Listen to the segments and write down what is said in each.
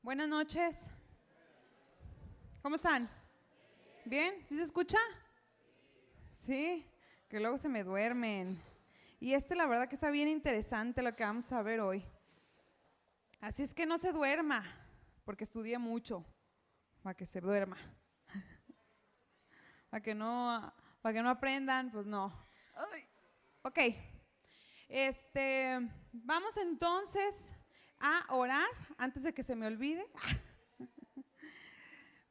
Buenas noches. ¿Cómo están? ¿Bien? ¿Sí se escucha? Sí, que luego se me duermen. Y la verdad que está bien interesante lo que vamos a ver hoy. Así es que no se duerma, porque estudié mucho, para que se duerma. Para que no aprendan, pues no. Ay, ok. Vamos entonces a orar antes de que se me olvide.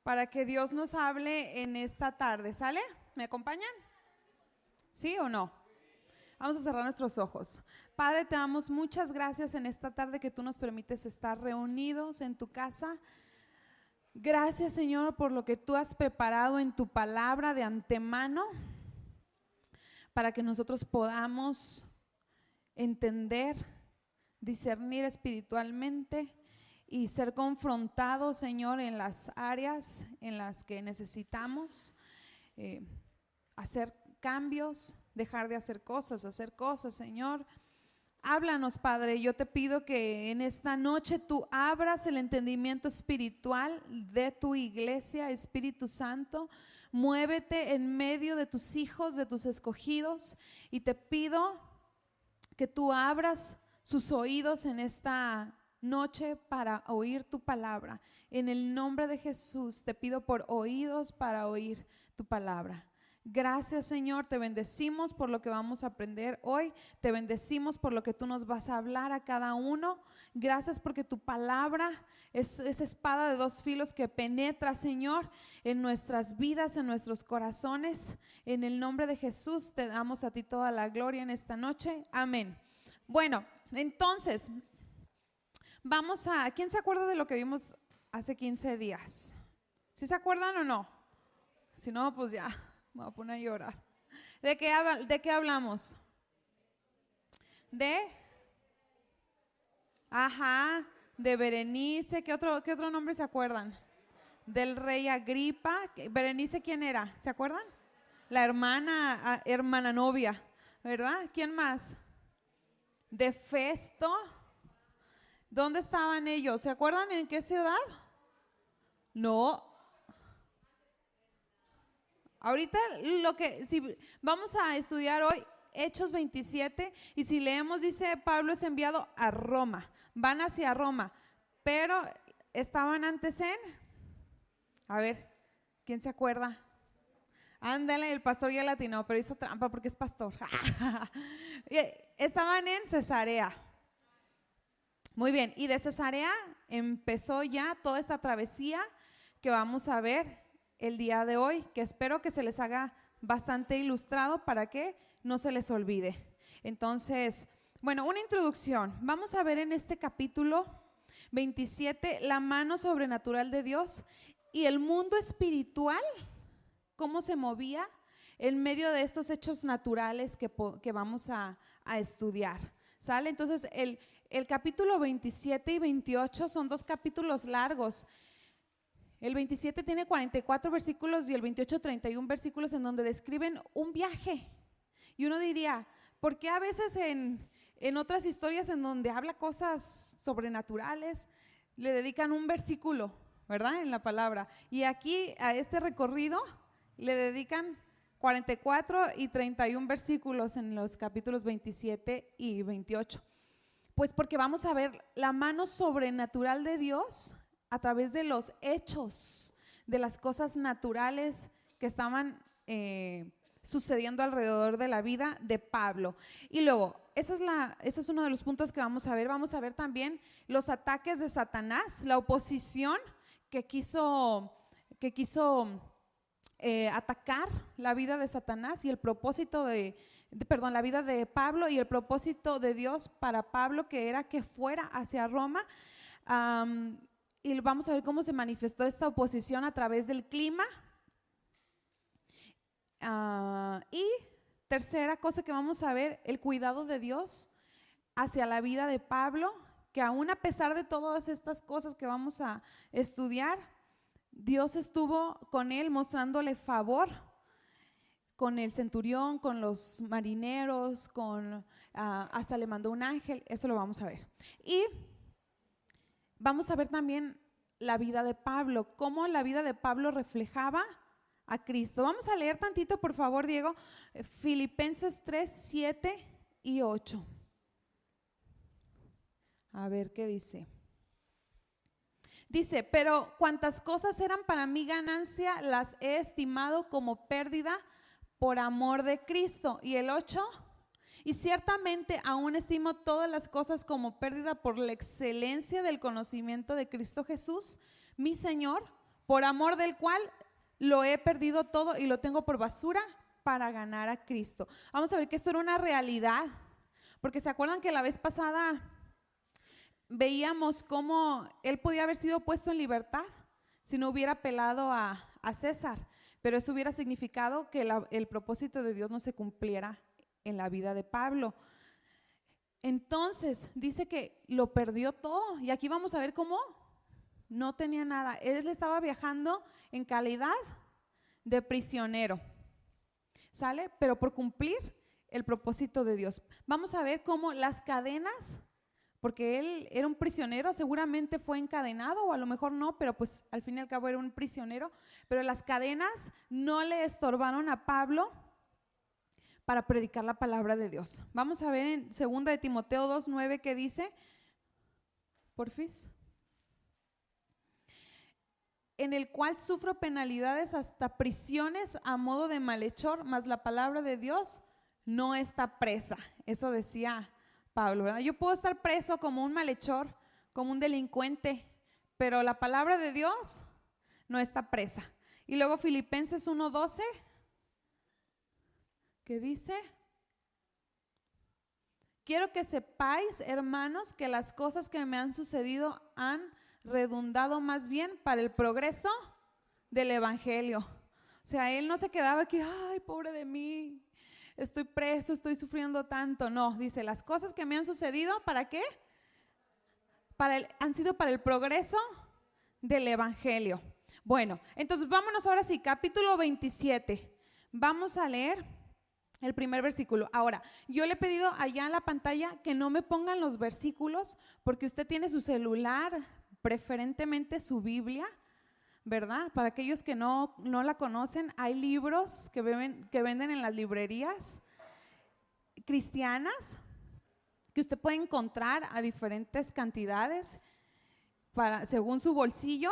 Para que Dios nos hable en esta tarde, ¿sale? ¿Me acompañan? ¿Sí o no? Vamos a cerrar nuestros ojos. Padre, te damos muchas gracias en esta tarde que tú nos permites estar reunidos en tu casa. Gracias, Señor, por lo que tú has preparado en tu palabra de antemano para que nosotros podamos entender, discernir espiritualmente y ser confrontados, Señor, en las áreas en las que necesitamos hacer cambios, dejar de hacer cosas, Señor. Háblanos, Padre. Yo te pido que en esta noche tú abras el entendimiento espiritual de tu iglesia, Espíritu Santo. Muévete en medio de tus hijos, de tus escogidos, y te pido que tú abras sus oídos en esta noche para oír tu palabra. En el nombre de Jesús te pido por oídos para oír tu palabra. Gracias, Señor, te bendecimos por lo que vamos a aprender hoy, te bendecimos por lo que tú nos vas a hablar a cada uno. Gracias porque tu palabra es esa espada de dos filos que penetra, Señor, en nuestras vidas, en nuestros corazones. En el nombre de Jesús te damos a ti toda la gloria en esta noche. Amén. Bueno, entonces, ¿quién se acuerda de lo que vimos hace 15 días? ¿Sí se acuerdan o no? Si no, pues ya, me voy a poner a llorar. ¿De qué hablamos? De Berenice. ¿Qué otro nombre se acuerdan? Del rey Agripa. ¿Berenice quién era? ¿Se acuerdan? La hermana novia, ¿verdad? ¿Quién más? De Festo. ¿Dónde estaban ellos? ¿Se acuerdan en qué ciudad? No. Ahorita si vamos a estudiar hoy Hechos 27, y si leemos dice Pablo es enviado a Roma, van hacia Roma, pero estaban antes a ver, ¿quién se acuerda? Ándale, el pastor ya latinó, pero hizo trampa porque es pastor. Estaban en Cesarea. Muy bien, y de Cesarea empezó ya toda esta travesía que vamos a ver el día de hoy, que espero que se les haga bastante ilustrado para que no se les olvide. Entonces, bueno, una introducción. Vamos a ver en este capítulo 27 la mano sobrenatural de Dios y el mundo espiritual, cómo se movía en medio de estos hechos naturales que vamos a estudiar. ¿Sale? Entonces, el capítulo 27 y 28 son dos capítulos largos. El 27 tiene 44 versículos y el 28 31 versículos en donde describen un viaje. Y uno diría, ¿por qué a veces en otras historias en donde habla cosas sobrenaturales le dedican un versículo, ¿verdad? En la palabra. Y aquí a este recorrido le dedican 44 y 31 versículos en los capítulos 27 y 28. Pues porque vamos a ver la mano sobrenatural de Dios a través de los hechos, de las cosas naturales que estaban sucediendo alrededor de la vida de Pablo. Y luego, ese es uno de los puntos que vamos a ver. Vamos a ver también los ataques de Satanás, la oposición que quiso atacar la vida de Satanás y el propósito la vida de Pablo y el propósito de Dios para Pablo, que era que fuera hacia Roma. Y vamos a ver cómo se manifestó esta oposición a través del clima. Y tercera cosa que vamos a ver, el cuidado de Dios hacia la vida de Pablo, que aún a pesar de todas estas cosas que vamos a estudiar, Dios estuvo con él mostrándole favor, con el centurión, con los marineros, hasta le mandó un ángel. Eso lo vamos a ver. Y vamos a ver también la vida de Pablo, cómo la vida de Pablo reflejaba a Cristo. Vamos a leer tantito, por favor, Diego, Filipenses 3, 7 y 8. A ver qué dice. Dice, pero cuantas cosas eran para mí ganancia, las he estimado como pérdida por amor de Cristo. Y el 8, y ciertamente aún estimo todas las cosas como pérdida por la excelencia del conocimiento de Cristo Jesús, mi Señor, por amor del cual lo he perdido todo y lo tengo por basura para ganar a Cristo. Vamos a ver que esto era una realidad, porque se acuerdan que la vez pasada veíamos cómo él podía haber sido puesto en libertad si no hubiera apelado a César, pero eso hubiera significado que el propósito de Dios no se cumpliera en la vida de Pablo. Entonces dice que lo perdió todo, y aquí vamos a ver cómo no tenía nada. Él estaba viajando en calidad de prisionero, ¿sale? Pero por cumplir el propósito de Dios. Vamos a ver cómo las cadenas, porque él era un prisionero, seguramente fue encadenado o a lo mejor no, pero pues al fin y al cabo era un prisionero, pero las cadenas no le estorbaron a Pablo para predicar la palabra de Dios. Vamos a ver en 2 de Timoteo 2:9 que dice, porfis, en el cual sufro penalidades hasta prisiones a modo de malhechor, mas la palabra de Dios no está presa. Eso decía Pablo, ¿verdad? Yo puedo estar preso como un malhechor, como un delincuente, pero la palabra de Dios no está presa. Y luego Filipenses 1:12, que dice, quiero que sepáis, hermanos, que las cosas que me han sucedido han redundado más bien para el progreso del evangelio. O sea, él no se quedaba aquí, ay, pobre de mí, estoy preso, estoy sufriendo tanto. No, dice, las cosas que me han sucedido, ¿para qué? Han sido para el progreso del evangelio. Bueno, entonces vámonos ahora sí, capítulo 27. Vamos a leer el primer versículo. Ahora, yo le he pedido allá en la pantalla que no me pongan los versículos, porque usted tiene su celular, preferentemente su Biblia, ¿verdad? Para aquellos que no la conocen, hay libros que venden en las librerías cristianas que usted puede encontrar a diferentes cantidades según su bolsillo,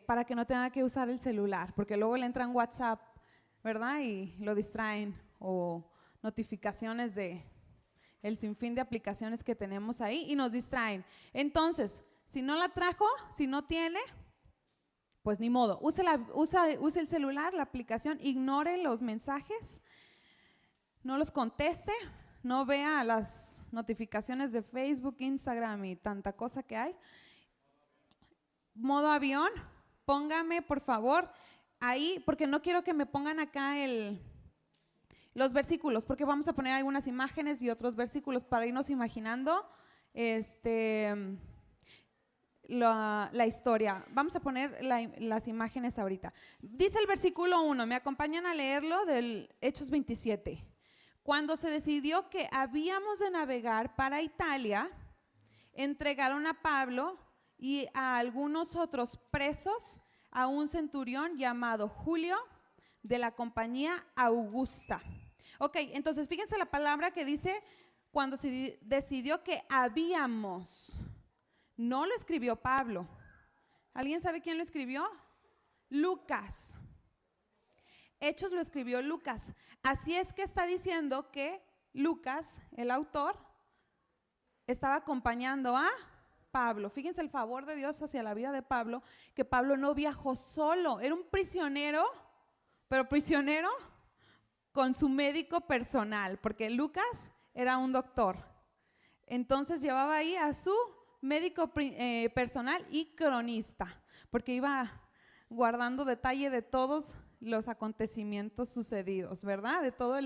para que no tenga que usar el celular, porque luego le entran WhatsApp, ¿verdad? Y lo distraen, o notificaciones de el sinfín de aplicaciones que tenemos ahí y nos distraen. Entonces, si no la trajo, si no tiene, pues ni modo, use el celular, la aplicación, ignore los mensajes, no los conteste, no vea las notificaciones de Facebook, Instagram y tanta cosa que hay. Modo avión, póngame por favor ahí, porque no quiero que me pongan acá los versículos, porque vamos a poner algunas imágenes y otros versículos para irnos imaginando la historia. Vamos a poner las imágenes ahorita. Dice el versículo 1, me acompañan a leerlo, del Hechos 27. Cuando se decidió que habíamos de navegar para Italia, entregaron a Pablo y a algunos otros presos a un centurión llamado Julio, de la compañía Augusta. Ok, entonces fíjense la palabra que dice cuando se decidió que habíamos. No lo escribió Pablo. ¿Alguien sabe quién lo escribió? Lucas. Hechos lo escribió Lucas. Así es que está diciendo que Lucas, el autor, estaba acompañando a Pablo. Fíjense el favor de Dios hacia la vida de Pablo, que Pablo no viajó solo, era un prisionero, pero prisionero con su médico personal, porque Lucas era un doctor. Entonces llevaba ahí a su médico personal y cronista, porque iba guardando detalle de todos los acontecimientos sucedidos, ¿verdad? De todo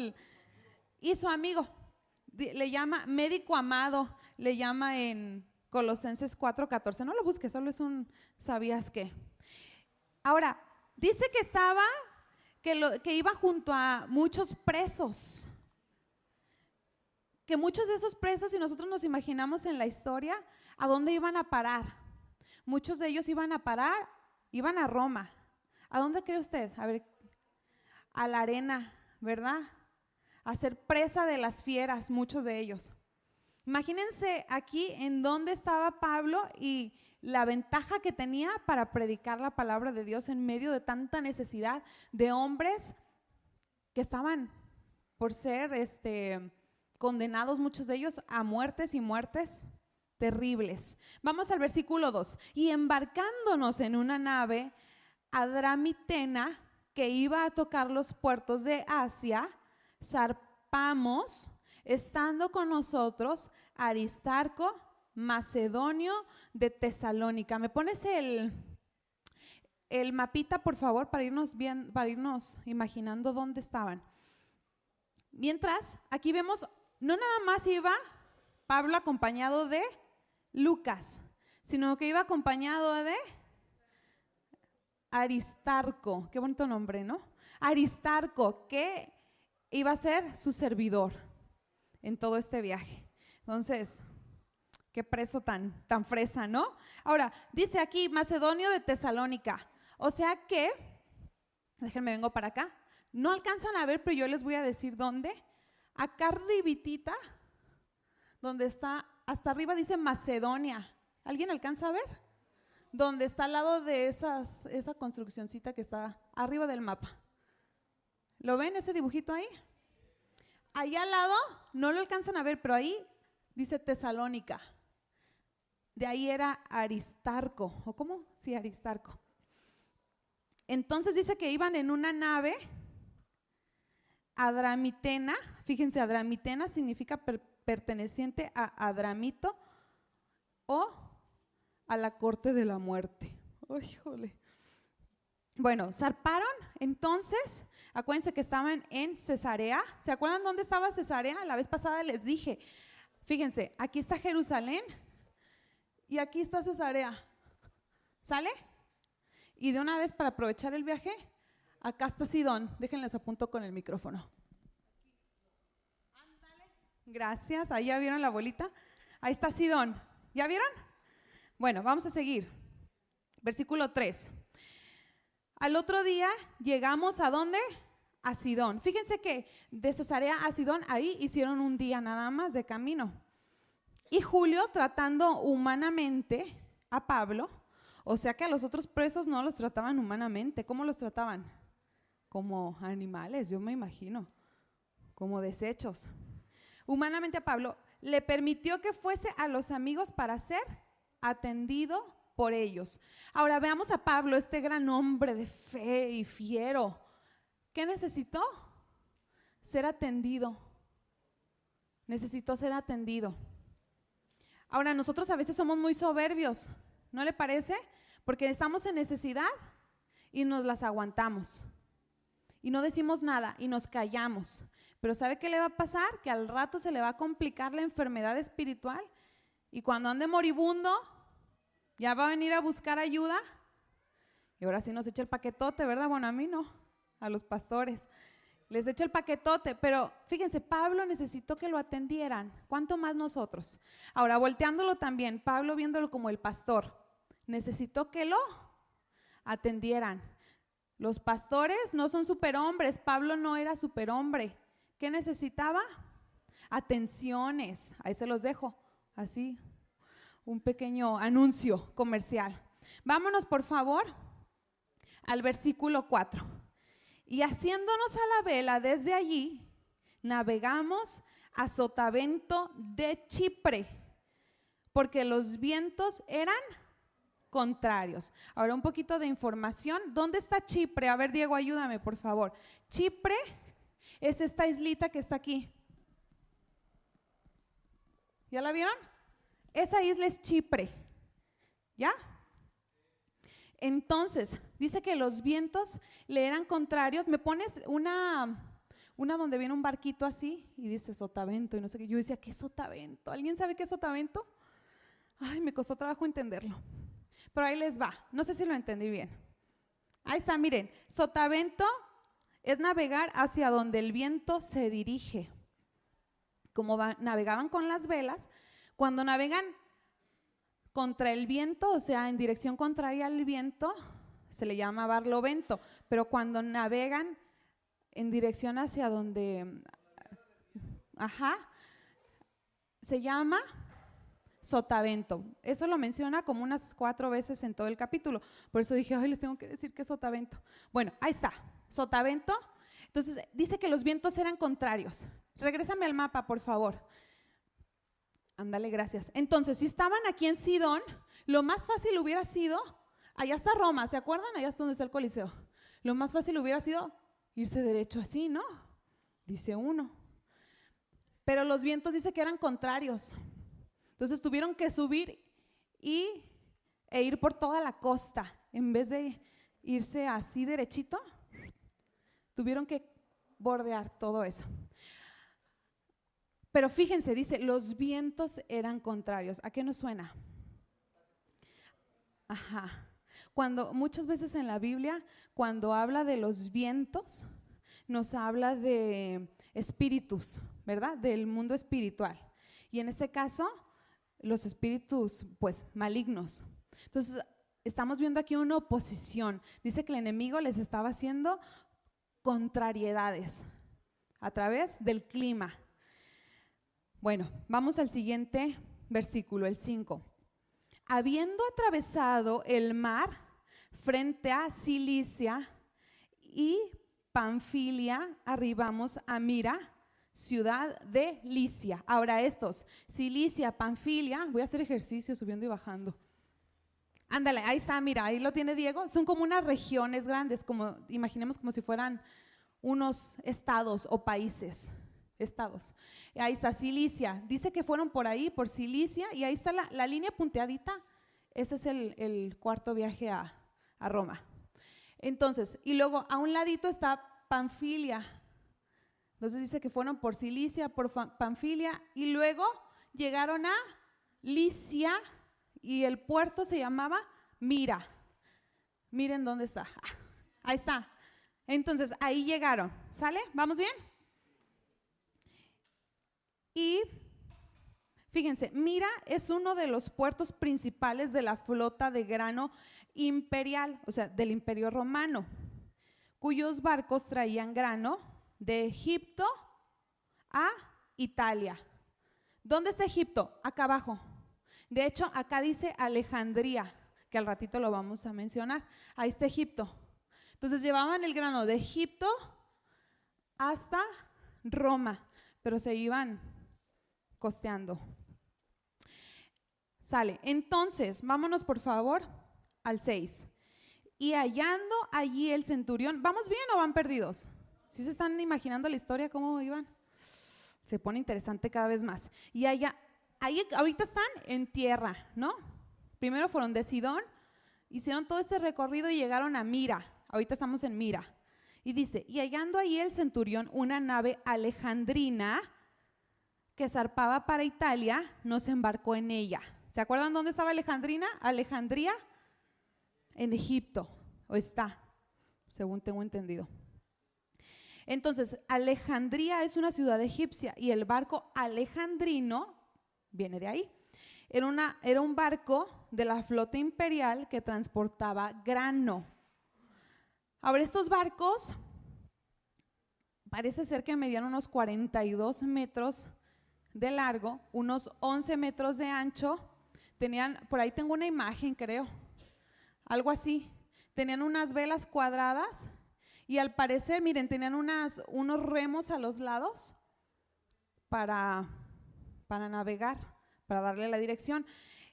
y su amigo, le llama médico amado, le llama en Colosenses 4:14. No lo busques, solo es un ¿sabías qué? Ahora, dice que iba junto a muchos presos, que muchos de esos presos, si nosotros nos imaginamos en la historia, ¿a dónde iban a parar? Muchos de ellos iban a parar, iban a Roma. ¿A dónde cree usted? A ver, a la arena, ¿verdad? A ser presa de las fieras, muchos de ellos. Imagínense aquí en dónde estaba Pablo y la ventaja que tenía para predicar la palabra de Dios en medio de tanta necesidad de hombres que estaban por ser condenados, muchos de ellos, a muertes y muertes terribles. Vamos al versículo 2. Y embarcándonos en una nave adramitena que iba a tocar los puertos de Asia, zarpamos, estando con nosotros Aristarco, macedonio de Tesalónica. ¿Me pones el mapita, por favor, para irnos imaginando dónde estaban? Mientras, aquí vemos, no nada más iba Pablo acompañado de Lucas, sino que iba acompañado de Aristarco. Qué bonito nombre, ¿no? Aristarco, que iba a ser su servidor en todo este viaje. Entonces, qué preso tan fresa, ¿no? Ahora, dice aquí, macedonio de Tesalónica. O sea que, déjenme vengo para acá. No alcanzan a ver, pero yo les voy a decir dónde. Acá arribitita, donde está, hasta arriba dice Macedonia. ¿Alguien alcanza a ver? Donde está al lado de esa construccioncita que está arriba del mapa. ¿Lo ven ese dibujito ahí? Ahí al lado, no lo alcanzan a ver, pero ahí dice Tesalónica. De ahí era Aristarco. ¿O cómo? Sí, Aristarco. Entonces dice que iban en una nave adramitena. Fíjense, adramitena significa perteneciente a Adramito o a la corte de la muerte. ¡Ay, híjole! Bueno, zarparon, entonces, acuérdense que estaban en Cesarea. ¿Se acuerdan dónde estaba Cesarea? La vez pasada les dije, fíjense, aquí está Jerusalén y aquí está Cesarea. ¿Sale? Y de una vez, para aprovechar el viaje, acá está Sidón. Déjenles apunto con el micrófono. Ándale. Gracias, ahí ya vieron la bolita. Ahí está Sidón. ¿Ya vieron? Bueno, vamos a seguir. Versículo 3. Al otro día llegamos ¿a dónde? A Sidón. Fíjense que de Cesarea a Sidón, ahí hicieron un día nada más de camino. Y Julio, tratando humanamente a Pablo, o sea que a los otros presos no los trataban humanamente. ¿Cómo los trataban? Como animales, yo me imagino, como desechos. Humanamente a Pablo, le permitió que fuese a los amigos para ser atendido por ellos. Ahora veamos a Pablo, este gran hombre de fe y fiero. ¿Qué necesitó? Ser atendido. Necesitó ser atendido. Ahora nosotros a veces somos muy soberbios, ¿no le parece? Porque estamos en necesidad y nos las aguantamos. Y no decimos nada y nos callamos. Pero ¿sabe qué le va a pasar? Que al rato se le va a complicar la enfermedad espiritual y cuando ande moribundo ya va a venir a buscar ayuda y ahora sí nos echa el paquetote, ¿verdad? Bueno, a mí no, a los pastores les echa el paquetote, pero fíjense, Pablo necesitó que lo atendieran, ¿cuánto más nosotros? Ahora, volteándolo también, Pablo viéndolo como el pastor, necesitó que lo atendieran. Los pastores no son superhombres, Pablo no era superhombre. ¿Qué necesitaba? Atenciones, ahí se los dejo, así, un pequeño anuncio comercial. Vámonos por favor al versículo 4. Y haciéndonos a la vela desde allí, navegamos a Sotavento de Chipre, porque los vientos eran contrarios. Ahora un poquito de información. ¿Dónde está Chipre? A ver, Diego, ayúdame, por favor. Chipre es esta islita que está aquí. ¿Ya la vieron? Esa isla es Chipre. ¿Ya? Entonces, dice que los vientos le eran contrarios. Me pones una donde viene un barquito así y dice Sotavento y no sé qué. Yo decía, ¿qué es Sotavento? ¿Alguien sabe qué es Sotavento? Ay, me costó trabajo entenderlo. Pero ahí les va. No sé si lo entendí bien. Ahí está, miren. Sotavento es navegar hacia donde el viento se dirige. Como navegaban con las velas, cuando navegan contra el viento, o sea, en dirección contraria al viento, se le llama barlovento, pero cuando navegan en dirección hacia donde, se llama sotavento. Eso lo menciona como unas 4 veces en todo el capítulo, por eso dije, ay, les tengo que decir que es sotavento. Bueno, ahí está, sotavento. Entonces dice que los vientos eran contrarios. Regrésame al mapa, por favor. Ándale, gracias. Entonces, si estaban aquí en Sidón, lo más fácil hubiera sido, allá está Roma, ¿se acuerdan? Allá está donde está el Coliseo. Lo más fácil hubiera sido irse derecho así, ¿no? Dice uno. Pero los vientos dice que eran contrarios. Entonces tuvieron que subir e ir por toda la costa. En vez de irse así derechito, tuvieron que bordear todo eso. Pero fíjense, dice, los vientos eran contrarios. ¿A qué nos suena? Muchas veces en la Biblia, cuando habla de los vientos, nos habla de espíritus, ¿verdad? Del mundo espiritual. Y en este caso, los espíritus, pues, malignos. Entonces, estamos viendo aquí una oposición. Dice que el enemigo les estaba haciendo contrariedades a través del clima. Bueno, vamos al siguiente versículo, el 5. Habiendo atravesado el mar frente a Cilicia y Panfilia, arribamos a Mira, ciudad de Licia. Ahora estos, Cilicia, Panfilia, voy a hacer ejercicio subiendo y bajando. Ándale, ahí está, mira, ahí lo tiene Diego. Son como unas regiones grandes, como imaginemos como si fueran unos estados o países. Estados. Ahí está Cilicia, dice que fueron por ahí, por Cilicia, y ahí está la línea punteadita. Ese es el cuarto viaje a Roma. Entonces, y luego a un ladito está Panfilia. Entonces dice que fueron por Cilicia, por Panfilia, y luego llegaron a Licia, y el puerto se llamaba Mira. Miren dónde está. Ahí está. Entonces, ahí llegaron. ¿Sale? ¿Vamos bien? Y fíjense, Mira es uno de los puertos principales de la flota de grano imperial, o sea, del Imperio Romano, cuyos barcos traían grano de Egipto a Italia. ¿Dónde está Egipto? Acá abajo. De hecho, acá dice Alejandría, que al ratito lo vamos a mencionar. Ahí está Egipto. Entonces llevaban el grano de Egipto hasta Roma, pero se iban costeando. Sale. Entonces, vámonos por favor al 6. Y hallando allí el centurión, ¿vamos bien o van perdidos? ¿Sí se están imaginando la historia cómo iban? Se pone interesante cada vez más. Y ahí ahorita están en tierra, ¿no? Primero fueron de Sidón, hicieron todo este recorrido y llegaron a Mira. Ahorita estamos en Mira. Y dice, y hallando allí el centurión una nave alejandrina que zarpaba para Italia, nos embarcó en ella. ¿Se acuerdan dónde estaba Alejandrina? Alejandría, en Egipto, o está, según tengo entendido. Entonces, Alejandría es una ciudad egipcia y el barco alejandrino viene de ahí. Era un barco de la flota imperial que transportaba grano. Ahora, estos barcos parece ser que medían unos 42 metros de largo, unos 11 metros de ancho. Tenían, por ahí tengo una imagen, creo, algo así. Tenían unas velas cuadradas y al parecer, miren, tenían unos remos a los lados para navegar, para darle la dirección.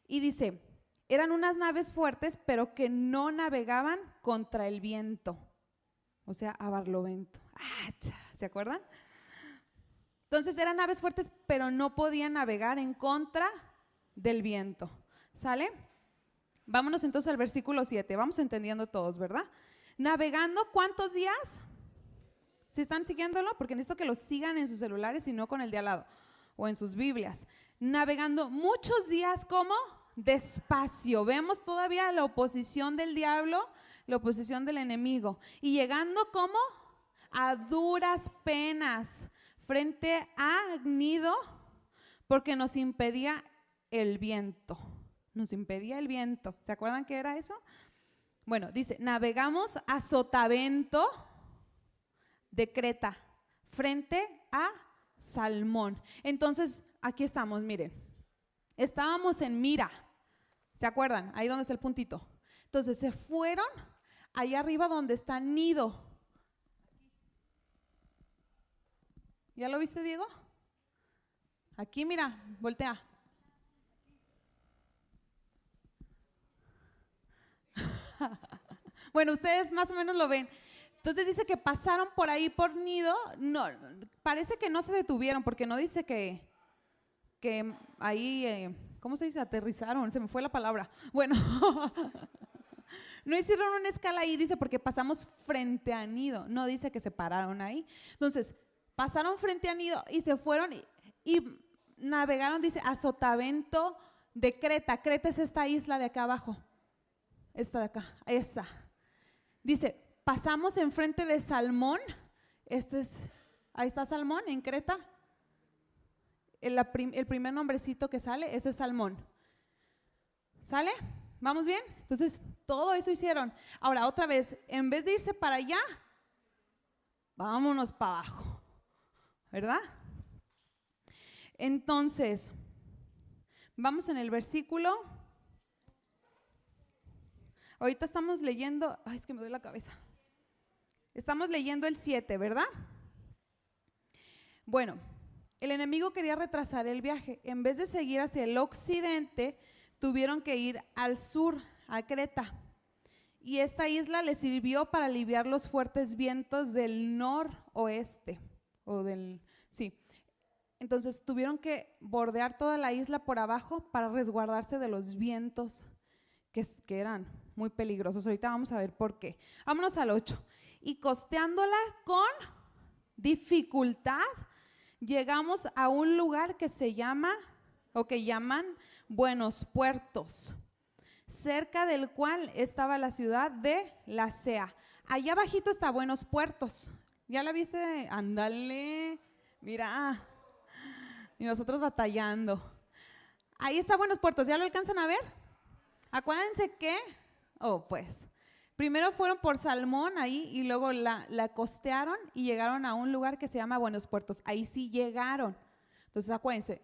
Y dice, eran unas naves fuertes, pero que no navegaban contra el viento, o sea, a barlovento. ¿Se acuerdan? Entonces eran naves fuertes, pero no podían navegar en contra del viento. ¿Sale? Vámonos entonces al versículo 7. Vamos entendiendo todos, ¿verdad? Navegando, ¿cuántos días? ¿Sí están siguiéndolo? Porque necesito que lo sigan en sus celulares y no con el de al lado o en sus Biblias. Navegando muchos días, ¿cómo? Despacio. Vemos todavía la oposición del diablo, la oposición del enemigo. Y llegando, ¿cómo? A duras penas frente a Gnido, porque nos impedía el viento. nos impedía el viento. ¿Se acuerdan qué era eso? Bueno, dice, navegamos a sotavento de Creta, frente a Salmón. Entonces, aquí estamos, miren. Estábamos en Mira, ¿se acuerdan? Ahí donde está el puntito. Entonces, se fueron allá arriba donde está Nido. ¿Ya lo viste, Diego? Aquí, mira, voltea. Bueno, ustedes más o menos lo ven. Entonces dice que pasaron por ahí por Nido. No, parece que no se detuvieron porque no dice que ahí, ¿cómo se dice? Aterrizaron, se me fue la palabra. Bueno, no hicieron una escala ahí, dice, porque pasamos frente a Nido. No dice que se pararon ahí. Entonces, pasaron frente a Nido y se fueron y navegaron, dice, a sotavento de Creta. Creta es esta isla de acá abajo. Esta de acá, esa. Dice, pasamos enfrente de Salmón. Ahí está Salmón en Creta. El primer nombrecito que sale, ese es Salmón. ¿Sale? ¿Vamos bien? Entonces, todo eso hicieron. Ahora, otra vez, en vez de irse para allá, vámonos para abajo. ¿Verdad? Entonces, vamos en el versículo. Ahorita estamos leyendo, ay, es que me duele la cabeza. Estamos leyendo el 7, ¿verdad? Bueno, el enemigo quería retrasar el viaje. En vez de seguir hacia el occidente, tuvieron que ir al sur, a Creta. Y esta isla les sirvió para aliviar los fuertes vientos del noroeste. Sí. Entonces tuvieron que bordear toda la isla por abajo para resguardarse de los vientos que eran muy peligrosos. Ahorita vamos a ver por qué. Vámonos al 8. Y costeándola con dificultad, llegamos a un lugar que se llama, o que llaman Buenos Puertos, cerca del cual estaba la ciudad de Lasea. Allá abajito está Buenos Puertos. ¿Ya la viste? Ándale, mira. Y nosotros batallando. Ahí está Buenos Puertos. ¿Ya lo alcanzan a ver? Acuérdense que, pues, primero fueron por Salmón ahí y luego la costearon y llegaron a un lugar que se llama Buenos Puertos. Ahí sí llegaron. Entonces, acuérdense,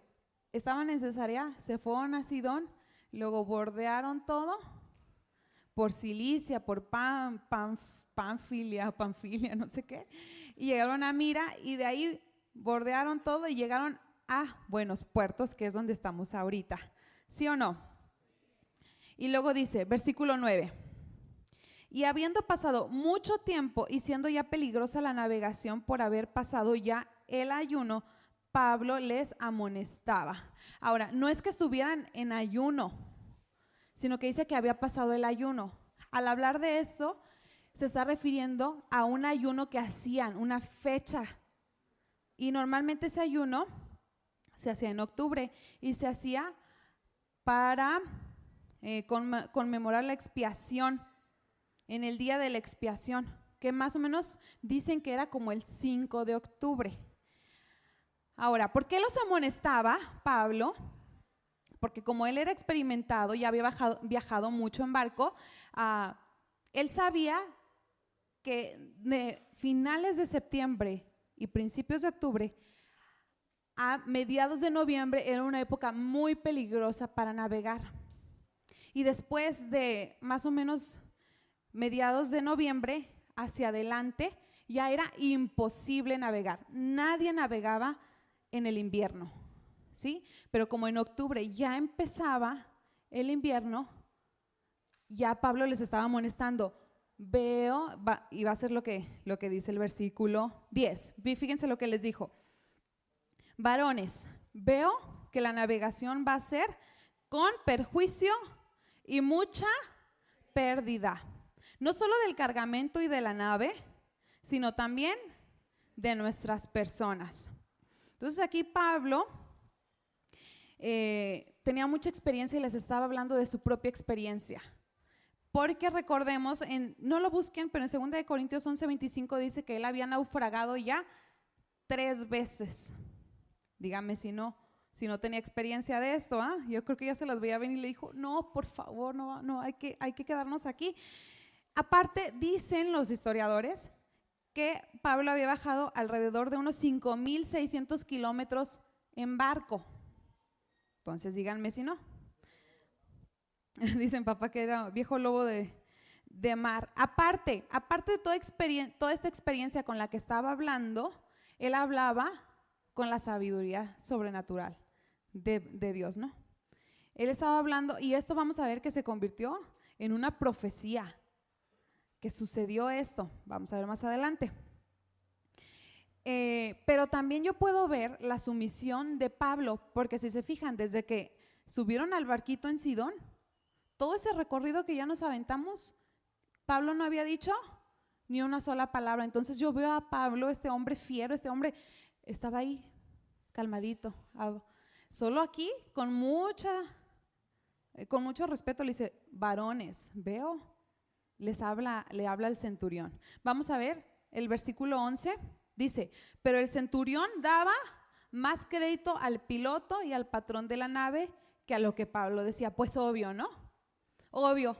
estaban en Cesarea, se fueron a Sidón, luego bordearon todo por Cilicia, por Panfilia, no sé qué, y llegaron a Mira y de ahí bordearon todo y llegaron a Buenos Puertos, que es donde estamos ahorita. ¿Sí o no? Y luego dice, versículo 9, y habiendo pasado mucho tiempo y siendo ya peligrosa la navegación por haber pasado ya el ayuno, Pablo les amonestaba. Ahora, no es que estuvieran en ayuno, sino que dice que había pasado el ayuno. Al hablar de esto, se está refiriendo a un ayuno que hacían, una fecha. Y normalmente ese ayuno se hacía en octubre y se hacía para conmemorar la expiación, en el día de la expiación, que más o menos dicen que era como el 5 de octubre. Ahora, ¿por qué los amonestaba Pablo? Porque como él era experimentado y había viajado mucho en barco, él sabía que de finales de septiembre y principios de octubre a mediados de noviembre era una época muy peligrosa para navegar. Y después de más o menos mediados de noviembre hacia adelante, ya era imposible navegar. Nadie navegaba en el invierno, ¿sí? Pero como en octubre ya empezaba el invierno, ya Pablo les estaba amonestando. Y va a ser lo que dice el versículo 10. Fíjense lo que les dijo. Varones, veo que la navegación va a ser con perjuicio y mucha pérdida, no solo del cargamento y de la nave, sino también de nuestras personas. Entonces aquí Pablo tenía mucha experiencia y les estaba hablando de su propia experiencia. Porque recordemos, no lo busquen, pero en 2 Corintios 11:25 dice que él había naufragado ya 3 veces. Dígame si no si no tenía experiencia de esto, yo creo que ya se las veía venir y le dijo, no, por favor, no, hay que quedarnos aquí. Aparte, dicen los historiadores que Pablo había bajado alrededor de unos 5,600 kilómetros en barco. Entonces díganme si no. Dicen papá que era viejo lobo de mar. Aparte de toda esta experiencia con la que estaba hablando, él hablaba con la sabiduría sobrenatural de Dios, ¿no? Él estaba hablando, y esto vamos a ver que se convirtió en una profecía, que sucedió esto, vamos a ver más adelante. Pero también yo puedo ver la sumisión de Pablo, porque si se fijan, desde que subieron al barquito en Sidón, todo ese recorrido que ya nos aventamos, Pablo no había dicho ni una sola palabra. Entonces yo veo a Pablo, este hombre fiero, este hombre estaba ahí calmadito, solo aquí con mucho respeto le dice, varones, veo, le habla al centurión. Vamos a ver el versículo 11, dice, pero el centurión daba más crédito al piloto y al patrón de la nave que a lo que Pablo decía. Pues obvio, ¿no? Obvio,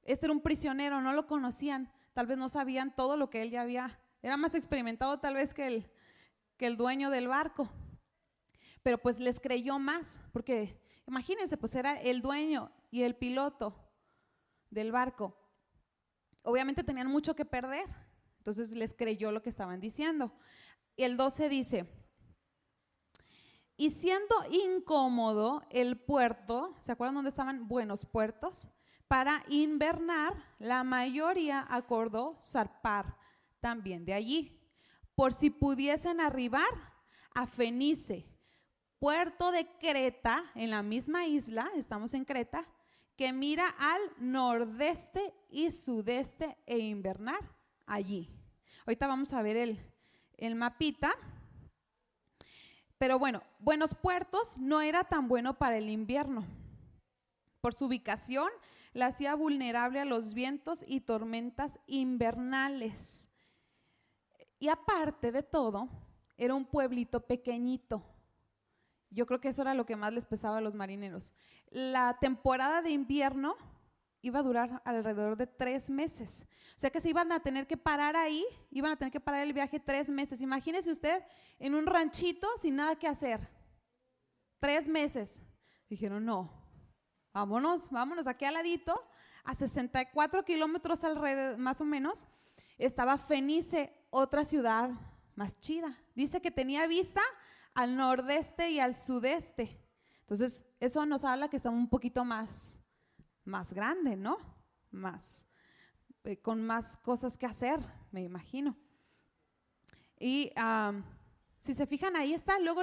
este era un prisionero, no lo conocían, tal vez no sabían todo lo que él ya había, era más experimentado tal vez que el dueño del barco, pero pues les creyó más, porque imagínense, pues era el dueño y el piloto del barco, obviamente tenían mucho que perder, entonces les creyó lo que estaban diciendo. Y el 12 dice, y siendo incómodo el puerto, ¿se acuerdan dónde estaban? Buenos Puertos. Para invernar, la mayoría acordó zarpar también de allí, por si pudiesen arribar a Fenice, puerto de Creta, en la misma isla, estamos en Creta, que mira al nordeste y sudeste e invernar allí. Ahorita vamos a ver el mapita. Pero bueno, Buenos Puertos no era tan bueno para el invierno. Por su ubicación, la hacía vulnerable a los vientos y tormentas invernales. Y aparte de todo, era un pueblito pequeñito. Yo creo que eso era lo que más les pesaba a los marineros. La temporada de invierno iba a durar alrededor de 3 meses. O sea que se iban a tener que parar ahí, iban a tener que parar el viaje 3 meses. Imagínese usted en un ranchito sin nada que hacer. 3 meses. Dijeron, no, vámonos aquí al ladito, a 64 kilómetros alrededor, más o menos, estaba Fenice, otra ciudad más chida. Dice que tenía vista al nordeste y al sudeste. Entonces, eso nos habla que estaba un poquito más grande, ¿no? Con más cosas que hacer, me imagino. Y si se fijan, ahí está, luego,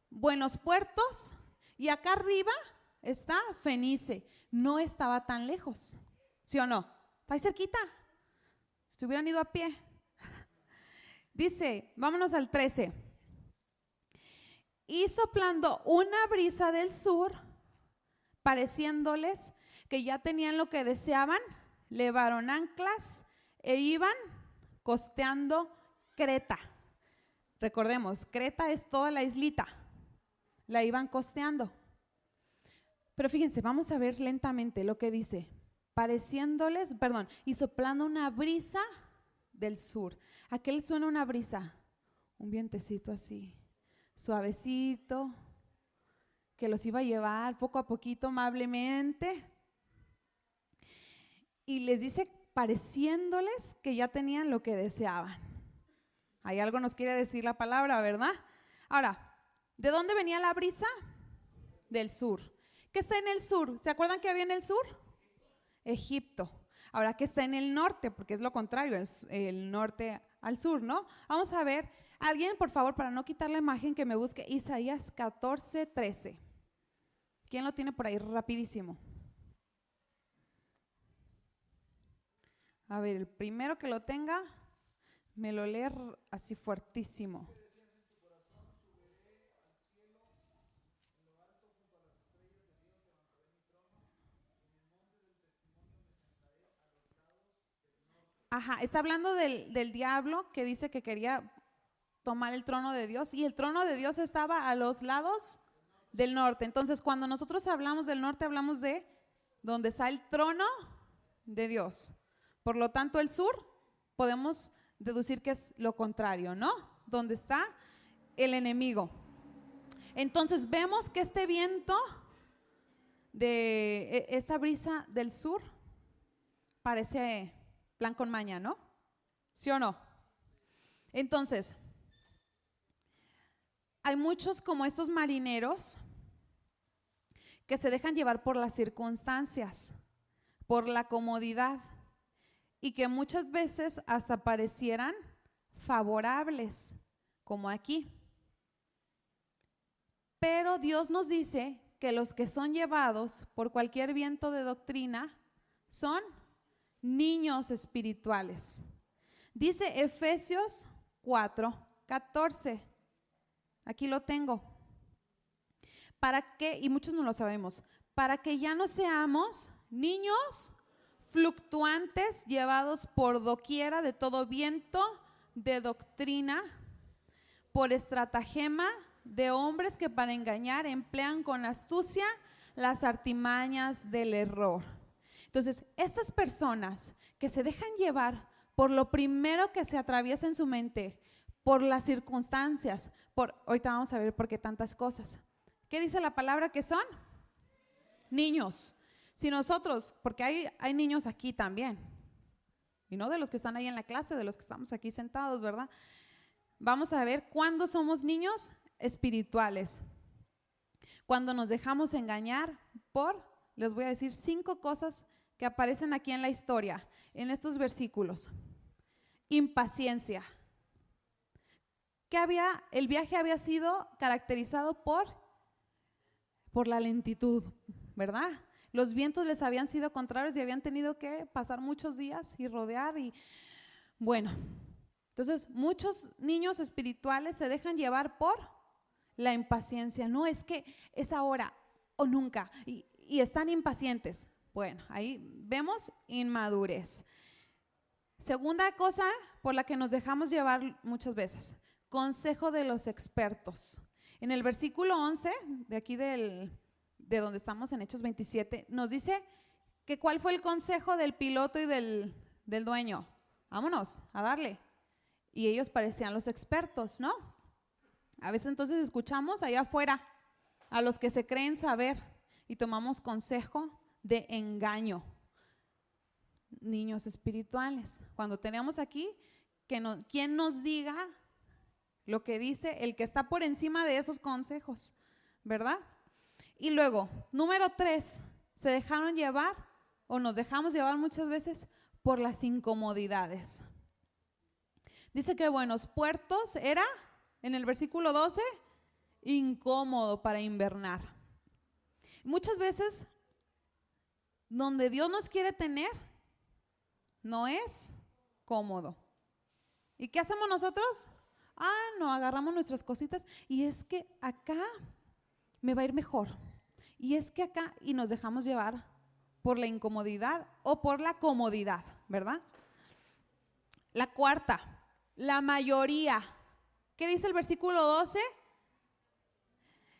Buenos Puertos, y acá arriba está Fenice. No estaba tan lejos, ¿sí o no? Está ahí cerquita, si hubieran ido a pie. Dice, vámonos al 13. Y soplando una brisa del sur, pareciéndoles que ya tenían lo que deseaban, levaron anclas e iban costeando Creta. Recordemos, Creta es toda la islita, la iban costeando. Pero fíjense, vamos a ver lentamente lo que dice. Y soplando una brisa del sur. ¿A qué le suena una brisa? Un vientecito así, suavecito, que los iba a llevar poco a poquito, amablemente. Y les dice, pareciéndoles que ya tenían lo que deseaban. Ahí algo nos quiere decir la palabra, ¿verdad? Ahora, ¿de dónde venía la brisa? Del sur. ¿Qué está en el sur? ¿Se acuerdan que había en el sur? Egipto. Ahora, ¿qué está en el norte? Porque es lo contrario, es el norte al sur, ¿no? Vamos a ver, alguien, por favor, para no quitar la imagen, que me busque Isaías 14:13. ¿Quién lo tiene por ahí? Rapidísimo. A ver, el primero que lo tenga, me lo lee así fuertísimo. Ajá, está hablando del diablo que dice que quería tomar el trono de Dios, y el trono de Dios estaba a los lados del norte. Entonces, cuando nosotros hablamos del norte, hablamos de donde está el trono de Dios. Por lo tanto, el sur podemos deducir que es lo contrario, ¿no? Donde está el enemigo. Entonces, vemos que este viento de esta brisa del sur parece plan con maña, ¿no? ¿Sí o no? Entonces, hay muchos como estos marineros que se dejan llevar por las circunstancias, por la comodidad, y que muchas veces hasta parecieran favorables, como aquí. Pero Dios nos dice que los que son llevados por cualquier viento de doctrina son niños espirituales. Dice Efesios 4:14. Aquí lo tengo. ¿Para qué? Y muchos no lo sabemos. Para que ya no seamos niños fluctuantes, llevados por doquiera de todo viento de doctrina, por estratagema de hombres que para engañar emplean con astucia las artimañas del error. Entonces, estas personas que se dejan llevar por lo primero que se atraviesa en su mente, por las circunstancias, ahorita vamos a ver por qué tantas cosas. ¿Qué dice la palabra que son? Niños. Si nosotros, porque hay niños aquí también, y no de los que están ahí en la clase, de los que estamos aquí sentados, ¿verdad? Vamos a ver cuándo somos niños espirituales. Cuando nos dejamos engañar les voy a decir 5 cosas que aparecen aquí en la historia, en estos versículos. Impaciencia. El viaje había sido caracterizado por la lentitud, ¿verdad? Los vientos les habían sido contrarios y habían tenido que pasar muchos días y rodear bueno, entonces muchos niños espirituales se dejan llevar por la impaciencia. No, es que es ahora o nunca y están impacientes. Bueno, ahí vemos inmadurez. Segunda cosa por la que nos dejamos llevar muchas veces, consejo de los expertos. En el versículo 11 de aquí de donde estamos en Hechos 27, nos dice que cuál fue el consejo del piloto y del dueño. Vámonos a darle. Y ellos parecían los expertos, ¿no? A veces entonces escuchamos allá afuera a los que se creen saber y tomamos consejo de engaño. Niños espirituales. Cuando tenemos aquí, ¿quién nos diga lo que dice el que está por encima de esos consejos? ¿Verdad? Y luego, número 3, se dejaron llevar o nos dejamos llevar muchas veces por las incomodidades. Dice que Buenos Puertos era, en el versículo 12, incómodo para invernar. Muchas veces, donde Dios nos quiere tener, no es cómodo. ¿Y qué hacemos nosotros? No, agarramos nuestras cositas y es que acá me va a ir mejor. Y es que acá, y nos dejamos llevar por la incomodidad o por la comodidad, ¿verdad? La cuarta, la mayoría. ¿Qué dice el versículo 12?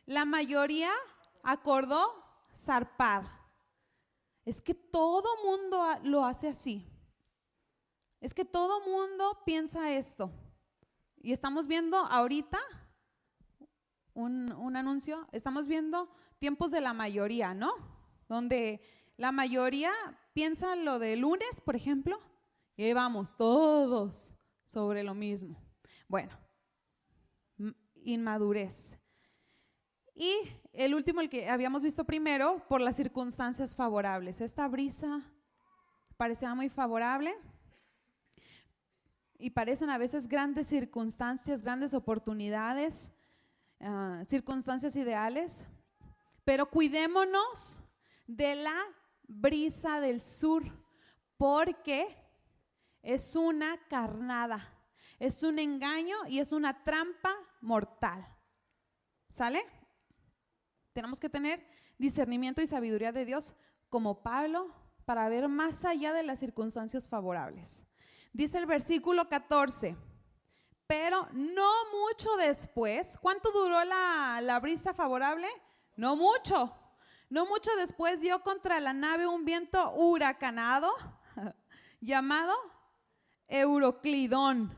La mayoría acordó zarpar. Es que todo mundo lo hace así. Es que todo mundo piensa esto. Y estamos viendo ahorita un anuncio, estamos viendo tiempos de la mayoría, ¿no? Donde la mayoría piensa lo de lunes, por ejemplo, y ahí vamos todos sobre lo mismo. Bueno, inmadurez. Y el último, el que habíamos visto primero, por las circunstancias favorables. Esta brisa parecía muy favorable y parecen a veces grandes circunstancias, grandes oportunidades, circunstancias ideales, pero cuidémonos de la brisa del sur, porque es una carnada, es un engaño y es una trampa mortal. ¿Sale? Tenemos que tener discernimiento y sabiduría de Dios como Pablo para ver más allá de las circunstancias favorables. Dice el versículo 14, Pero no mucho después, ¿cuánto duró la brisa favorable? No mucho. No mucho después dio contra la nave un viento huracanado llamado Euroclidón.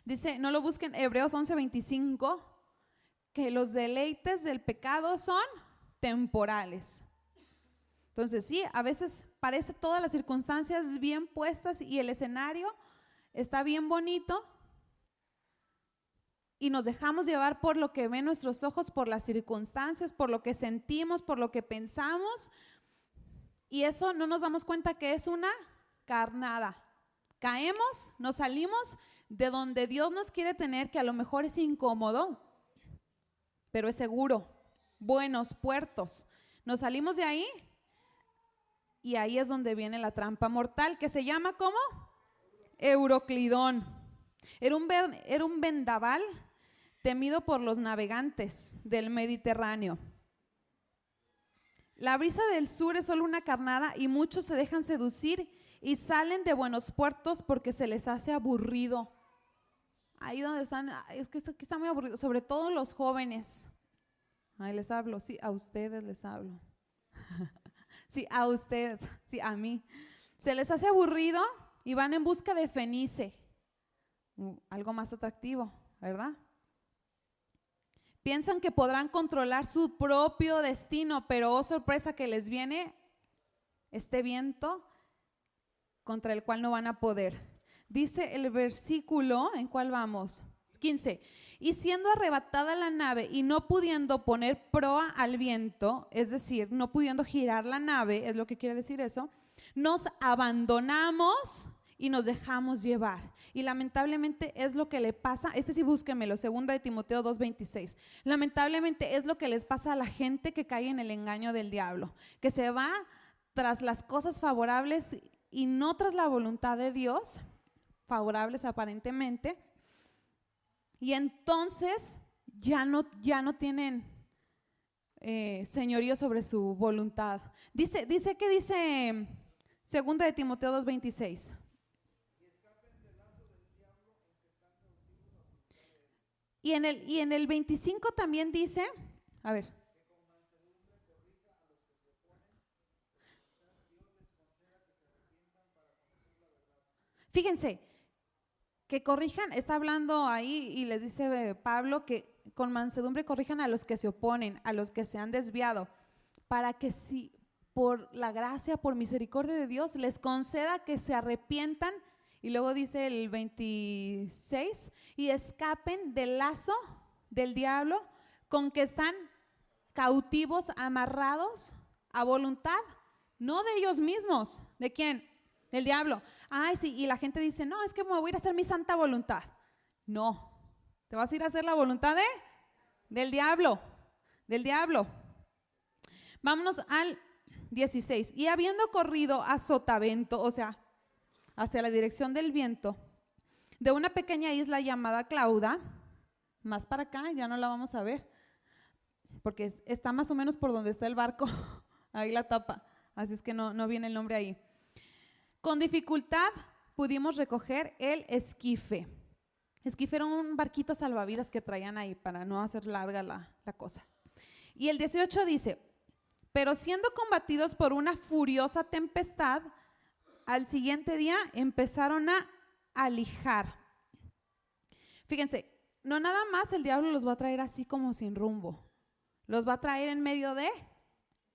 Dice, no lo busquen, Hebreos 11:25, que los deleites del pecado son temporales. Entonces sí, a veces parece todas las circunstancias bien puestas y el escenario está bien bonito y nos dejamos llevar por lo que ven nuestros ojos, por las circunstancias, por lo que sentimos, por lo que pensamos, y eso no nos damos cuenta que es una carnada. Caemos, nos salimos de donde Dios nos quiere tener, que a lo mejor es incómodo, pero es seguro, buenos puertos. Nos salimos de ahí y ahí es donde viene la trampa mortal, que se llama ¿cómo? Euroclidón. Era un vendaval temido por los navegantes del Mediterráneo. La brisa del sur es solo una carnada y muchos se dejan seducir y salen de buenos puertos porque se les hace aburrido. Ahí donde están, es que está muy aburrido, sobre todo los jóvenes. Ahí les hablo, sí, a ustedes les hablo. Sí, a ustedes, sí, a mí. Se les hace aburrido y van en busca de Fenice, algo más atractivo, ¿verdad? Piensan que podrán controlar su propio destino, pero oh sorpresa que les viene este viento contra el cual no van a poder. Dice el versículo, ¿en cuál vamos? 15. Y siendo arrebatada la nave y no pudiendo poner proa al viento, es decir, no pudiendo girar la nave, es lo que quiere decir eso, nos abandonamos y nos dejamos llevar. Y lamentablemente es lo que le pasa, sí búsquenmelo, 2 de Timoteo 2:26. Lamentablemente es lo que les pasa a la gente que cae en el engaño del diablo, que se va tras las cosas favorables y no tras la voluntad de Dios, favorables aparentemente, y entonces ya no tienen señorío sobre su voluntad. Dice 2 de Timoteo 2:26. Y en el 25 también dice, a ver. Fíjense, que corrijan, está hablando ahí y les dice Pablo que con mansedumbre corrijan a los que se oponen, a los que se han desviado, para que si por la gracia, por misericordia de Dios, les conceda que se arrepientan. Y luego dice el 26, y escapen del lazo del diablo con que están cautivos, amarrados a voluntad, no de ellos mismos. ¿De quién? Del diablo. Ay, sí, y la gente dice, no, es que me voy a ir a hacer mi santa voluntad. No, te vas a ir a hacer la voluntad del diablo, del diablo. Vámonos al 16. Y habiendo corrido a sotavento, o sea, hacia la dirección del viento, de una pequeña isla llamada Clauda, más para acá, ya no la vamos a ver, porque está más o menos por donde está el barco, ahí la tapa, así es que no viene el nombre ahí. Con dificultad pudimos recoger el esquife. Esquife era un barquito salvavidas que traían ahí para no hacer larga la cosa. Y el 18 dice, pero siendo combatidos por una furiosa tempestad, al siguiente día empezaron a alijar. Fíjense, no nada más el diablo los va a traer así como sin rumbo. Los va a traer en medio de,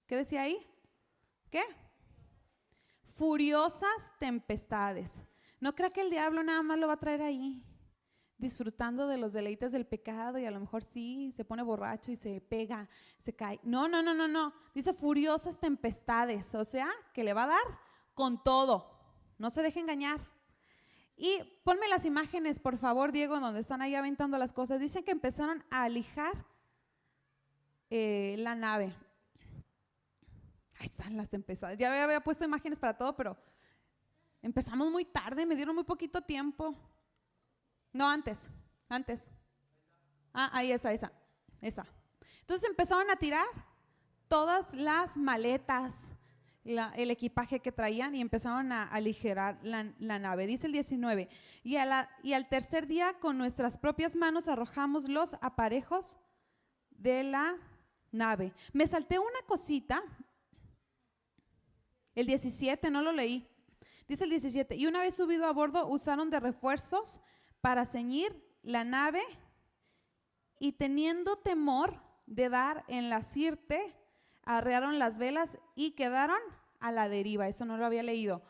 ¿qué decía ahí? ¿Qué? Furiosas tempestades. No crea que el diablo nada más lo va a traer ahí, disfrutando de los deleites del pecado, y a lo mejor sí, se pone borracho y se pega, se cae. No. Dice furiosas tempestades, o sea, que le va a dar con todo. No se deje engañar. Y ponme las imágenes, por favor, Diego, donde están ahí aventando las cosas. Dicen que empezaron a alijar la nave. Ahí están las tempestades. Ya había puesto imágenes para todo, pero empezamos muy tarde, me dieron muy poquito tiempo. No, antes. Ahí esa. Entonces empezaron a tirar todas las maletas, el equipaje que traían y empezaron a aligerar la nave. Dice el 19, y al tercer día con nuestras propias manos arrojamos los aparejos de la nave. Me salté una cosita, el 17, no lo leí. Dice el 17, y una vez subido a bordo usaron de refuerzos para ceñir la nave y teniendo temor de dar en la sirte, arrearon las velas y quedaron a la deriva. Eso no lo había leído.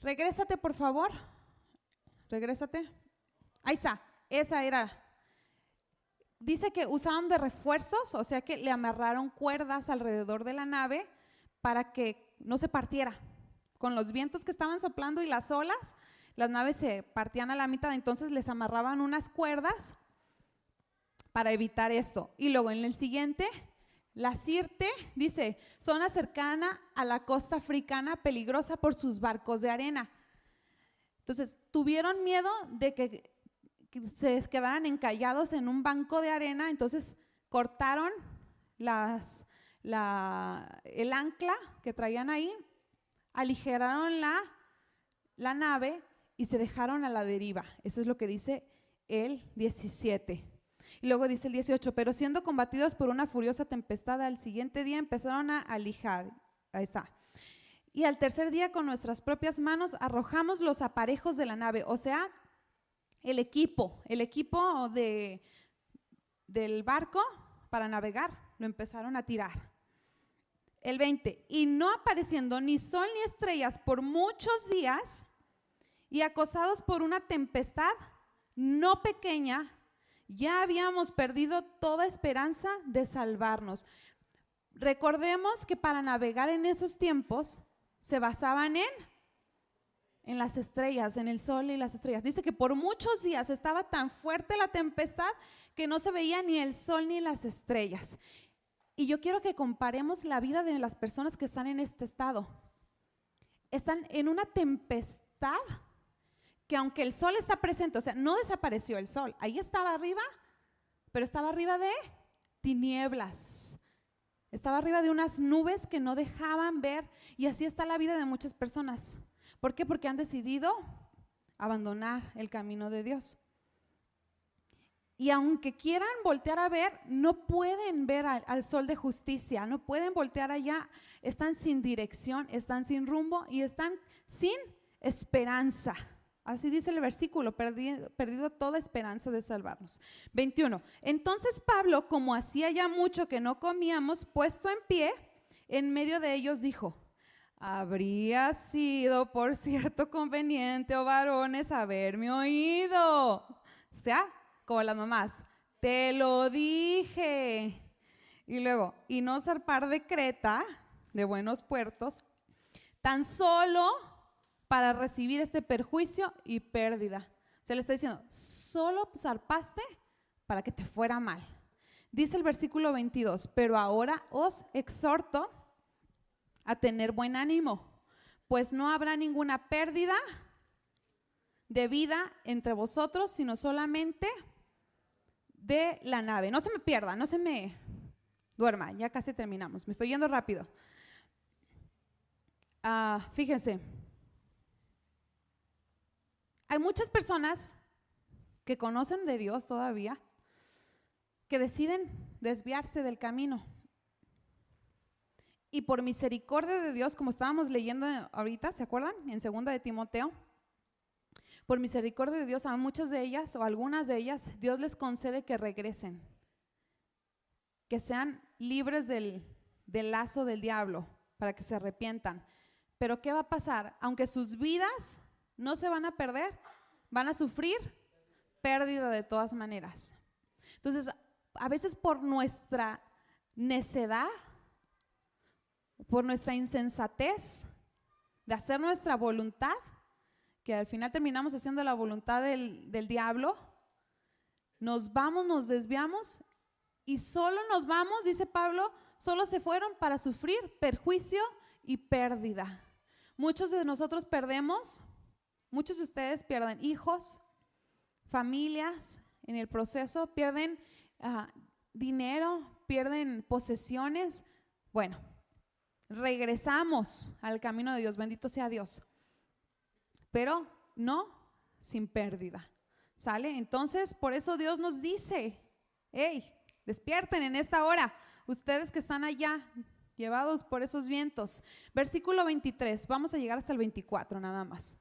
Regrésate, por favor. Regrésate. Ahí está. Esa era. Dice que usaron de refuerzos, o sea que le amarraron cuerdas alrededor de la nave para que no se partiera. Con los vientos que estaban soplando y las olas, las naves se partían a la mitad, entonces les amarraban unas cuerdas para evitar esto. Y luego en el siguiente, la Sirte, dice, zona cercana a la costa africana, peligrosa por sus barcos de arena. Entonces, tuvieron miedo de que se quedaran encallados en un banco de arena, entonces cortaron el ancla que traían ahí, aligeraron la nave y se dejaron a la deriva. Eso es lo que dice el 17. Y luego dice el 18, pero siendo combatidos por una furiosa tempestad, al siguiente día empezaron a alijar. Ahí está. Y al tercer día con nuestras propias manos arrojamos los aparejos de la nave, o sea, el equipo del barco para navegar, lo empezaron a tirar. El 20, y no apareciendo ni sol ni estrellas por muchos días y acosados por una tempestad no pequeña, ya habíamos perdido toda esperanza de salvarnos. Recordemos que para navegar en esos tiempos se basaban en las estrellas, en el sol y las estrellas. Dice que por muchos días estaba tan fuerte la tempestad que no se veía ni el sol ni las estrellas. Y yo quiero que comparemos la vida de las personas que están en este estado. Están en una tempestad que aunque el sol está presente, o sea, no desapareció el sol, ahí estaba arriba, pero estaba arriba de tinieblas, estaba arriba de unas nubes que no dejaban ver, y así está la vida de muchas personas. ¿Por qué? Porque han decidido abandonar el camino de Dios. Y aunque quieran voltear a ver, no pueden ver al sol de justicia, no pueden voltear allá, están sin dirección, están sin rumbo y están sin esperanza. Así dice el versículo, perdido toda esperanza de salvarnos. 21. Entonces Pablo, como hacía ya mucho que no comíamos, puesto en pie, en medio de ellos dijo, habría sido por cierto conveniente, oh varones, haberme oído. O sea, como las mamás, te lo dije. Y luego, y no zarpar de Creta, de buenos puertos, tan solo para recibir este perjuicio y pérdida. Se le está diciendo, solo zarpaste para que te fuera mal. Dice el versículo 22, pero ahora os exhorto a tener buen ánimo, pues no habrá ninguna pérdida de vida entre vosotros, sino solamente de la nave. No se me pierda, no se me duerma, ya casi terminamos, me estoy yendo rápido. Fíjense, hay muchas personas que conocen de Dios todavía, que deciden desviarse del camino. Y por misericordia de Dios, como estábamos leyendo ahorita, ¿se acuerdan? En 2 de Timoteo. Por misericordia de Dios, a muchas de ellas o algunas de ellas, Dios les concede que regresen, que sean libres del lazo del diablo, para que se arrepientan. Pero ¿qué va a pasar? Aunque sus vidas no se van a perder, van a sufrir pérdida de todas maneras. Entonces, a veces por nuestra necedad, por nuestra insensatez de hacer nuestra voluntad, que al final terminamos haciendo la voluntad del diablo, nos vamos, nos desviamos y solo nos vamos, dice Pablo, solo se fueron para sufrir perjuicio y pérdida. Muchos de nosotros perdemos, muchos de ustedes pierden hijos, familias en el proceso, pierden dinero, pierden posesiones. Bueno, regresamos al camino de Dios, bendito sea Dios, pero no sin pérdida, ¿sale? Entonces, por eso Dios nos dice, hey, despierten en esta hora, ustedes que están allá, llevados por esos vientos. Versículo 23, vamos a llegar hasta el 24 nada más.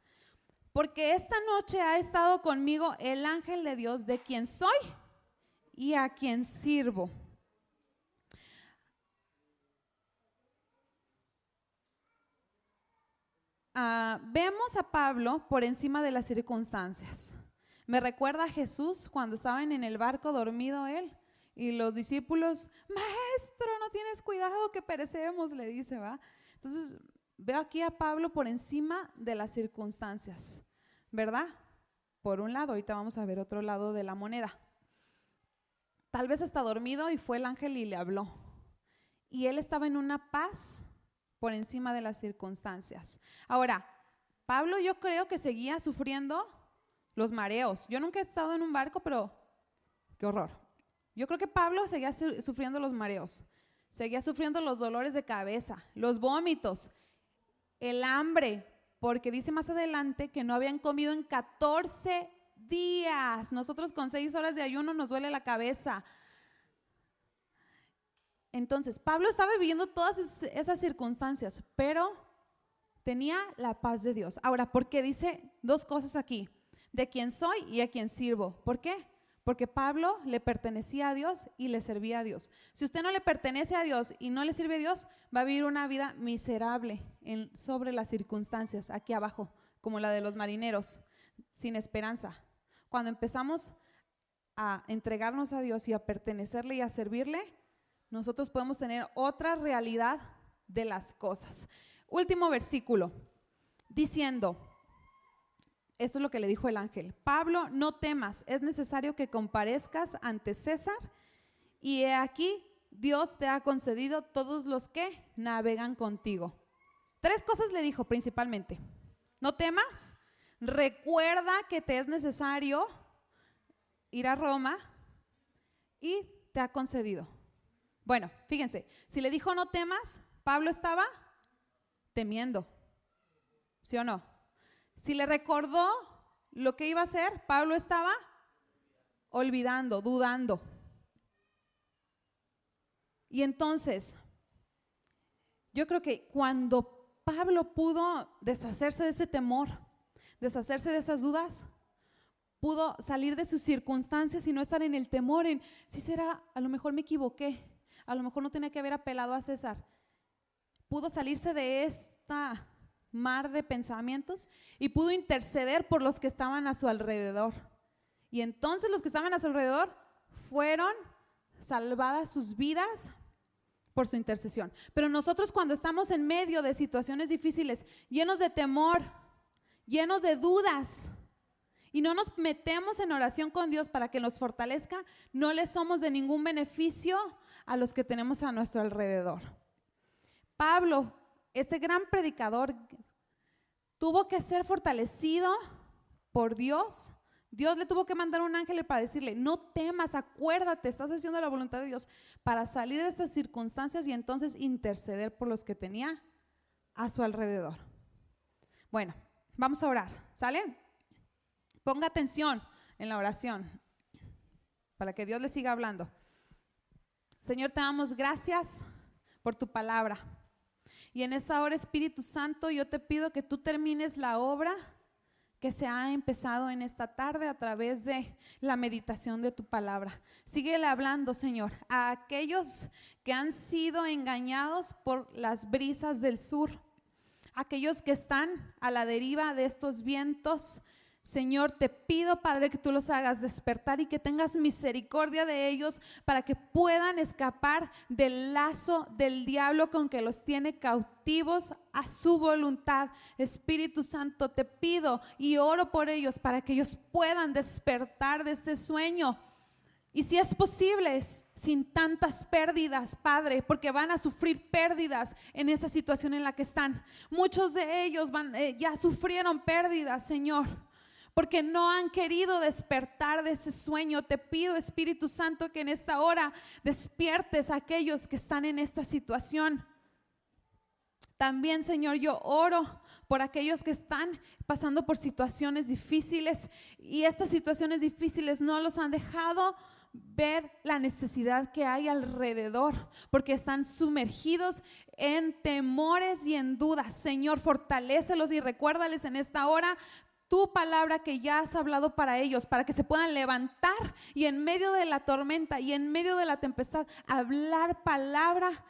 Porque esta noche ha estado conmigo el ángel de Dios, de quien soy y a quien sirvo. Vemos a Pablo por encima de las circunstancias. Me recuerda a Jesús cuando estaban en el barco dormido él y los discípulos, maestro, no tienes cuidado que perecemos, le dice, ¿va? Entonces veo aquí a Pablo por encima de las circunstancias, ¿verdad? Por un lado, ahorita vamos a ver otro lado de la moneda. Tal vez está dormido y fue el ángel y le habló. Y él estaba en una paz por encima de las circunstancias. Ahora, Pablo yo creo que seguía sufriendo los mareos. Yo nunca he estado en un barco, pero qué horror. Yo creo que Pablo seguía sufriendo los mareos, seguía sufriendo los dolores de cabeza, los vómitos, el hambre, porque dice más adelante que no habían comido en 14 días. Nosotros con 6 horas de ayuno nos duele la cabeza. Entonces, Pablo estaba viviendo todas esas circunstancias, pero tenía la paz de Dios. Ahora, ¿por qué dice dos cosas aquí? De quién soy y a quién sirvo. ¿Por qué? Porque Pablo le pertenecía a Dios y le servía a Dios. Si usted no le pertenece a Dios y no le sirve a Dios, va a vivir una vida miserable sobre las circunstancias, aquí abajo, como la de los marineros, sin esperanza. Cuando empezamos a entregarnos a Dios y a pertenecerle y a servirle, nosotros podemos tener otra realidad de las cosas. Último versículo, diciendo, esto es lo que le dijo el ángel: Pablo, no temas, es necesario que comparezcas ante César, y he aquí, Dios te ha concedido todos los que navegan contigo. 3 cosas le dijo principalmente: no temas, recuerda que te es necesario ir a Roma, y te ha concedido. Bueno, fíjense, si le dijo no temas, Pablo estaba temiendo, ¿sí o no? Si le recordó lo que iba a hacer, Pablo estaba olvidando, dudando. Y entonces, yo creo que cuando Pablo pudo deshacerse de ese temor, deshacerse de esas dudas, pudo salir de sus circunstancias y no estar en el temor, en si será, a lo mejor me equivoqué, a lo mejor no tenía que haber apelado a César. Pudo salirse de esta mar de pensamientos y pudo interceder por los que estaban a su alrededor. Y entonces los que estaban a su alrededor fueron salvadas sus vidas por su intercesión. Pero nosotros, cuando estamos en medio de situaciones difíciles, llenos de temor, llenos de dudas, y no nos metemos en oración con Dios para que nos fortalezca, no le somos de ningún beneficio a los que tenemos a nuestro alrededor. Pablo, este gran predicador, tuvo que ser fortalecido por Dios. Dios le tuvo que mandar un ángel para decirle: no temas, acuérdate, estás haciendo la voluntad de Dios, para salir de estas circunstancias y entonces interceder por los que tenía a su alrededor. Bueno, vamos a orar, ¿sale? Ponga atención en la oración para que Dios le siga hablando. Señor, te damos gracias por tu palabra. Y en esta hora, Espíritu Santo, yo te pido que tú termines la obra que se ha empezado en esta tarde a través de la meditación de tu palabra. Síguele hablando, Señor, a aquellos que han sido engañados por las brisas del sur, aquellos que están a la deriva de estos vientos. Señor, te pido, Padre, que tú los hagas despertar y que tengas misericordia de ellos para que puedan escapar del lazo del diablo con que los tiene cautivos a su voluntad. Espíritu Santo, te pido y oro por ellos para que ellos puedan despertar de este sueño. Y si es posible, sin tantas pérdidas, Padre, porque van a sufrir pérdidas en esa situación en la que están. Muchos de ellos ya sufrieron pérdidas, Señor, porque no han querido despertar de ese sueño. Te pido, Espíritu Santo, que en esta hora despiertes a aquellos que están en esta situación. También, Señor, yo oro por aquellos que están pasando por situaciones difíciles y estas situaciones difíciles no los han dejado ver la necesidad que hay alrededor, porque están sumergidos en temores y en dudas. Señor, fortalécelos y recuérdales en esta hora tu palabra que ya has hablado para ellos, para que se puedan levantar y en medio de la tormenta y en medio de la tempestad hablar palabra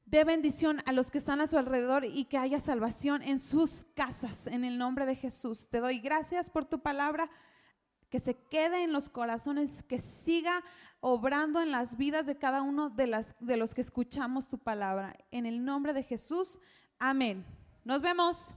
de bendición a los que están a su alrededor y que haya salvación en sus casas. En el nombre de Jesús te doy gracias por tu palabra, que se quede en los corazones, que siga obrando en las vidas de cada uno de los que escuchamos tu palabra. En el nombre de Jesús, amén. Nos vemos.